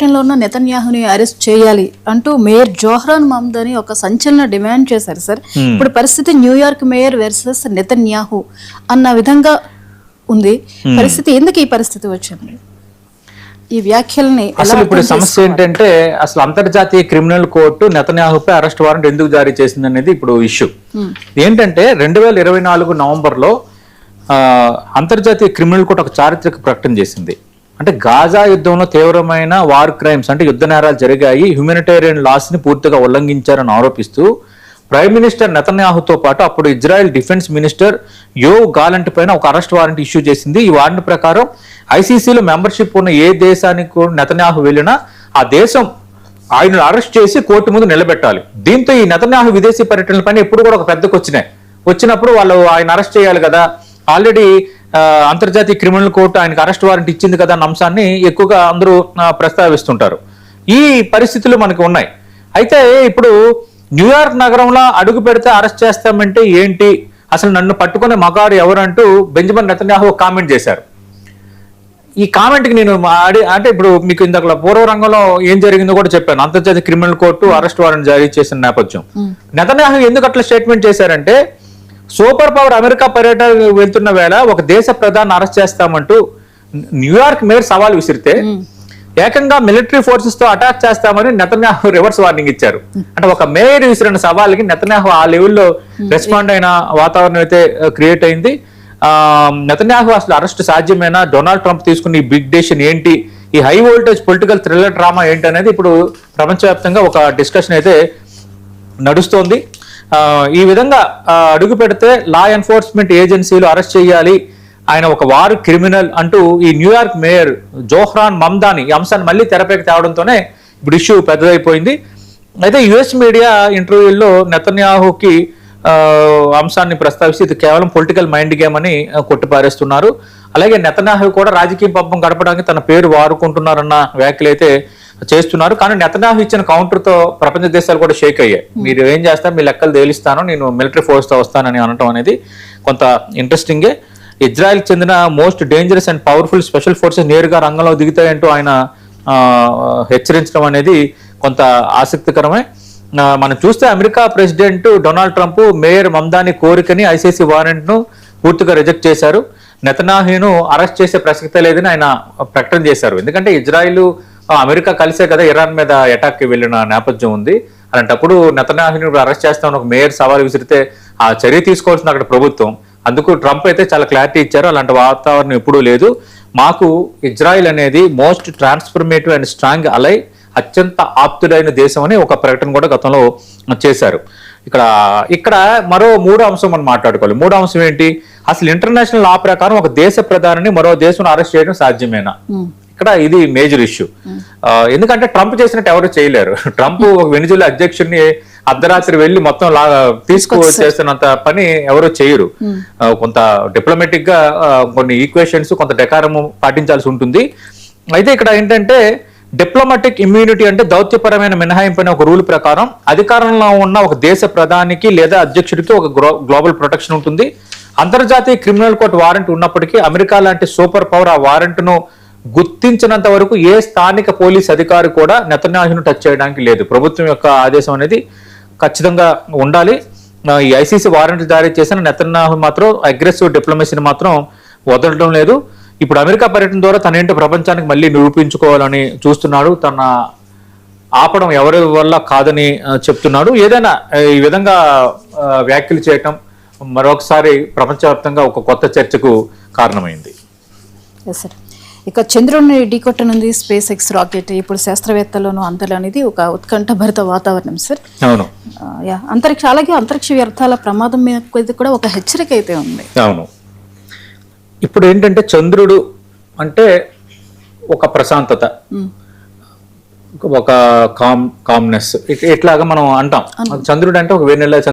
పర్యటనలో ఉన్న నెతన్యాహుని అరెస్ట్ చేయాలి అంటూ మేయర్ జోహ్రాన్ మమ్దాని ఒక సంచలన డిమాండ్ చేశారు సార్. ఇప్పుడు పరిస్థితి న్యూయార్క్ మేయర్ వర్సెస్ నెతన్యాహు అన్న విధంగా ఉంది పరిస్థితి. ఎందుకు ఈ పరిస్థితి వచ్చింది? ఈ వ్యాఖ్యల్ని అసలు ఇప్పుడు సమస్య ఏంటంటే అసలు అంతర్జాతీయ క్రిమినల్ కోర్టు నెతన్యాహుపై అరెస్ట్ వారెంట్ ఎందుకు జారీ చేసింది అనేది ఇప్పుడు ఇష్యూ ఏంటంటే 2024 నవంబర్లో అంతర్జాతీయ క్రిమినల్ కోర్టు ఒక చారిత్రక ప్రకటన చేసింది. అంటే గాజా యుద్ధంలో తీవ్రమైన వార్ క్రైమ్స్ అంటే యుద్ధ నేరాలు జరిగాయి, హ్యూమనిటేరియన్ లాస్ ని పూర్తిగా ఉల్లంఘించారని ఆరోపిస్తూ ప్రైమ్ మినిస్టర్ నెతన్యాహుతో పాటు అప్పుడు Israel defence minister Yoav Gallant పైన ఒక అరెస్ట్ వారెంట్ ఇష్యూ చేసింది. ఈ వారెంట్ ప్రకారం ఐసీసీలో మెంబర్షిప్ ఉన్న ఏ దేశానికి నెతన్యాహు వెళ్ళినా ఆ దేశం ఆయన అరెస్ట్ చేసి కోర్టు ముందు నిలబెట్టాలి. దీంతో ఈ నెతన్యాహు విదేశీ పర్యటనల పైన ఎప్పుడు కూడా ఒక పెద్దకు వచ్చినప్పుడు వాళ్ళు ఆయన అరెస్ట్ చేయాలి కదా, ఆల్రెడీ అంతర్జాతీయ క్రిమినల్ కోర్టు ఆయనకు అరెస్ట్ వారెంట్ ఇచ్చింది కదా అన్న అంశాన్ని ఎక్కువగా అందరూ ప్రస్తావిస్తుంటారు. ఈ పరిస్థితులు మనకు ఉన్నాయి. అయితే ఇప్పుడు న్యూయార్క్ నగరంలో అడుగు పెడితే అరెస్ట్ చేస్తామంటే ఏంటి, అసలు నన్ను పట్టుకునే మగాడు ఎవరంటూ బెంజమిన్ నెతన్యాహు కామెంట్ చేశారు. ఈ కామెంట్కి నేను అంటే ఇప్పుడు మీకు ఇందాక పూర్వ రంగంలో ఏం జరిగిందో కూడా చెప్పాను. అంతర్జాతీయ క్రిమినల్ కోర్టు అరెస్ట్ వారెంట్ జారీ చేసిన నేపథ్యం. నెతన్యాహు ఎందుకు అట్లా స్టేట్మెంట్ చేశారంటే సూపర్ పవర్ అమెరికా పర్యటన వెళ్తున్న వేళ ఒక దేశ ప్రధాని అరెస్ట్ చేస్తామంటూ న్యూయార్క్ మేయర్ సవాల్ విసిరితే ఏకంగా మిలిటరీ ఫోర్సెస్ తో అటాక్ చేస్తామని నెతన్యాహు రివర్స్ వార్నింగ్ ఇచ్చారు. అంటే ఒక మేయర్ విసిరిన సవాల్కి నెతన్యాహు ఆ లెవెల్లో రెస్పాండ్ అయిన వాతావరణం అయితే క్రియేట్ అయింది. నెతన్యాహు అసలు అరెస్ట్ సాధ్యమేనా, డొనాల్డ్ ట్రంప్ తీసుకున్న ఈ బిగ్ డెసిషన్ ఏంటి, ఈ high voltage political thriller drama ఏంటి అనేది ఇప్పుడు ప్రపంచవ్యాప్తంగా ఒక డిస్కషన్ అయితే నడుస్తోంది. ఈ విధంగా అడుగు పెడితే లా ఎన్ఫోర్స్మెంట్ ఏజెన్సీలు అరెస్ట్ చేయాలి, ఆయన ఒక వార్ క్రిమినల్ అంటూ ఈ న్యూయార్క్ మేయర్ జోహ్రాన్ మమ్దాని ఈ అంశాన్ని మళ్ళీ తెరపైకి తేవడంతోనే ఇప్పుడు ఇష్యూ పెద్దదైపోయింది. అయితే యుఎస్ మీడియా ఇంటర్వ్యూల్లో నెతన్యాహుకి అంశాన్ని ప్రస్తావిస్తే ఇది కేవలం పొలిటికల్ మైండ్ గేమ్ అని కొట్టిపారేస్తున్నారు. అలాగే నెతన్యాహు కూడా రాజకీయ పబ్బం గడపడానికి తన పేరు వాడుకుంటున్నారన్న వ్యాఖ్యలు అయితే చేస్తున్నారు. కానీ నెతన్యాహు ఇచ్చిన కౌంటర్తో ప్రపంచ దేశాలు కూడా షేక్ అయ్యాయి. మీరు ఏం చేస్తారు, మీ లెక్కలు తేలిస్తాను, నేను మిలిటరీ ఫోర్స్తో వస్తానని అనటం అనేది కొంత ఇంట్రెస్టింగే. ఇజ్రాయెల్కి చెందిన most dangerous and powerful special forces నేరుగా రంగంలో దిగుతాయంటూ ఆయన హెచ్చరించడం అనేది కొంత ఆసక్తికరమే. మనం చూస్తే America president Donald Trump mayor Mamdani కోరికని ఐసీసీ వారెంట్ను పూర్తిగా రిజెక్ట్ చేశారు. నెతన్యాహును అరెస్ట్ చేసే ప్రసక్తే లేదని ఆయన ప్రకటన చేశారు. ఎందుకంటే ఇజ్రాయిల్ అమెరికా కలిసే కదా ఇరాన్ మీద అటాక్కి వెళ్ళిన నేపథ్యం ఉంది. అలాంటప్పుడు నెతన్యాహును అరెస్ట్ చేస్తామని ఒక మేయర్ సవాల్ విసిరితే ఆ చర్య తీసుకోవాల్సింది అక్కడ ప్రభుత్వం. అందుకు ట్రంప్ అయితే చాలా క్లారిటీ ఇచ్చారు, అలాంటి వాతావరణం ఎప్పుడూ లేదు, మాకు ఇజ్రాయిల్ అనేది మోస్ట్ ట్రాన్స్ఫర్మేటివ్ అండ్ స్ట్రాంగ్ అలై, అత్యంత ఆప్తుడైన దేశం అని ఒక ప్రకటన కూడా గతంలో చేశారు. ఇక్కడ మరో మూడో అంశం మనం మాట్లాడుకోవాలి. మూడో అంశం ఏంటి, అసలు ఇంటర్నేషనల్ లా ప్రకారం ఒక దేశ ప్రధానిని మరో దేశం అరెస్ట్ చేయడం సాధ్యమేనా? ఇక్కడ ఇది మేజర్ ఇష్యూ. ఎందుకంటే ట్రంప్ చేసినట్టు ఎవరు చేయలేరు. ట్రంప్ ఒక వెనిజులా అధ్యక్షుడిని అర్ధరాత్రి వెళ్లి మొత్తం చేస్తున్నంత పని ఎవరో చేయరు. కొంత డిప్లొమాటిక్ గా కొన్ని ఈక్వేషన్స్, కొంత డెకారము పాటించాల్సి ఉంటుంది. అయితే ఇక్కడ ఏంటంటే డిప్లొమాటిక్ ఇమ్యూనిటీ అంటే దౌత్యపరమైన మినహాయింపు అనే ఒక రూల్ ప్రకారం అధికారంలో ఉన్న ఒక దేశ ప్రధానికి లేదా అధ్యక్షుడికి ఒక గ్లోబల్ ప్రొటెక్షన్ ఉంటుంది. అంతర్జాతీయ క్రిమినల్ కోర్టు వారెంట్ ఉన్నప్పటికీ అమెరికా లాంటి సూపర్ పవర్ ఆ వారెంట్ను గుర్తించినంత వరకు ఏ స్థానిక పోలీస్ అధికారి కూడా నెతన్యాహును టచ్ చేయడానికి లేదు. ప్రభుత్వం యొక్క ఆదేశం అనేది ఖచ్చితంగా ఉండాలి. ఈ ఐసీసీ వారెంట్ జారీ చేసిన నెతన్యాహు మాత్రం అగ్రెసివ్ డిప్లొమసీని మాత్రం వదలడం లేదు. ఇప్పుడు అమెరికా పర్యటన ద్వారా తనేంటో ప్రపంచానికి మళ్ళీ నిరూపించుకోవాలని చూస్తున్నాడు. తన ఆపడం ఎవరి వల్ల కాదని చెప్తున్నాడు. ఏదైనా ఈ విధంగా వ్యాఖ్యలు చేయటం మరొకసారి ప్రపంచవ్యాప్తంగా ఒక కొత్త చర్చకు కారణమైంది. ఇక చంద్రుడిని ఢీకొట్టనుంది స్పేస్ ఎక్స్ రాకెట్. ఇప్పుడు శాస్త్రవేత్తలోనూ అందరూ అనేది ఒక ఉత్కంఠభరిత వాతావరణం సార్. అవును, అలాగే అంతరిక్ష వ్యర్థాల ప్రమాదం మీద కూడా ఒక హెచ్చరిక అయితే ఉంది. అవును, ఇప్పుడు ఏంటంటే చంద్రుడు అంటే ఒక ప్రశాంతత, ఒక కామ్నెస్ ఇట్లాగా మనం అంటాం. చంద్రుడు అంటే ఒక వెన్నెల